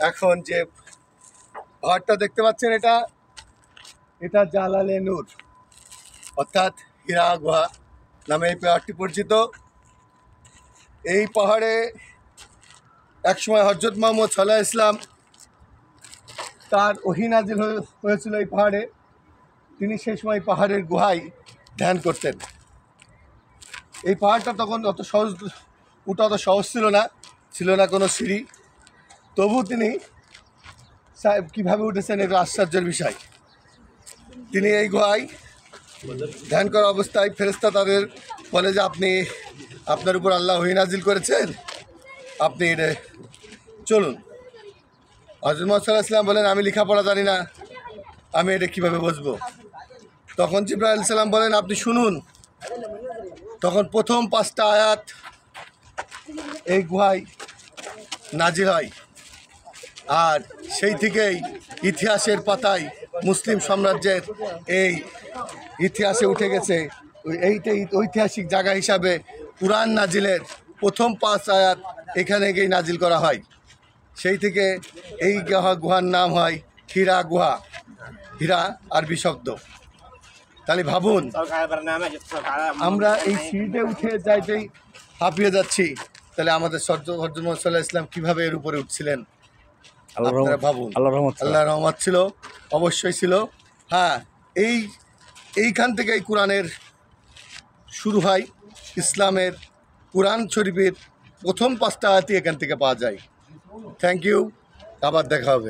এখন যে পাহাড়টা দেখতে পাচ্ছেন, এটা জালালে নূর অর্থাৎ হীরা গুহা নামে এই পাহাড়টি পরিচিত। এই পাহাড়ে একসময় হযরত মুহাম্মদ সাল্লাল্লাহু আলাইহি ইসলাম তার ওহী নাজিল হয়েছিল এই পাহাড়ে। তিনি সেই সময় পাহাড়ের গুহায় ধ্যান করতেন। এই পাহাড়টা তখন অত সহজ ছিল না কোনো সিঁড়ি। তবু তিনি কীভাবে উঠেছেন এটা আশ্চর্যের বিষয়। তিনি এই গুহায় ধ্যান করা অবস্থায় ফেরেশতা তাদের বলে যে আপনার উপর আল্লাহ ওহী নাজিল করেছেন, আপনি এটা চলুন। হযরত মুহাম্মদ সাল্লাল্লাহু আলাইহি ওয়াসাল্লাম বলেন, আমি লেখাপড়া জানি না, আমি এটা কীভাবে বুঝবো? তখন জিবরাইল আলাইহিস সালাম বলেন, আপনি শুনুন। তখন প্রথম 5টা আয়াত এই গুহায় নাজিল হয়। আর সেই থেকেই ইতিহাসের পাতায় মুসলিম সাম্রাজ্যের এই ইতিহাসে উঠে গেছে এইটাই ঐতিহাসিক জায়গা হিসাবে কুরআন নাজিলের প্রথম 5 আয়াত এখানে গিয়ে নাজিল করা হয়। সেই থেকে এই গুহার নাম হয় হীরা গুহা। হীরা আরবি শব্দ। তাহলে ভাবুন, আমরা এই সিঁড়িতে উঠে যাইতেই হাঁপিয়ে যাচ্ছি, তাহলে আমাদের হযরত মুহাম্মদ সাল্লাল্লাহু আলাইহি ওয়াসাল্লাম কিভাবে এর উপরে উঠছিলেন? আপনারা ভাবুন। আল্লাহর রহমত ছিল, অবশ্যই ছিল। হ্যাঁ, এইখান থেকেই কোরআনের শুরু হয়। ইসলামের কোরআন শরীফের প্রথম 5টা আয়াতই এখান থেকে পাওয়া যায়। থ্যাংক ইউ, আবার দেখা হবে।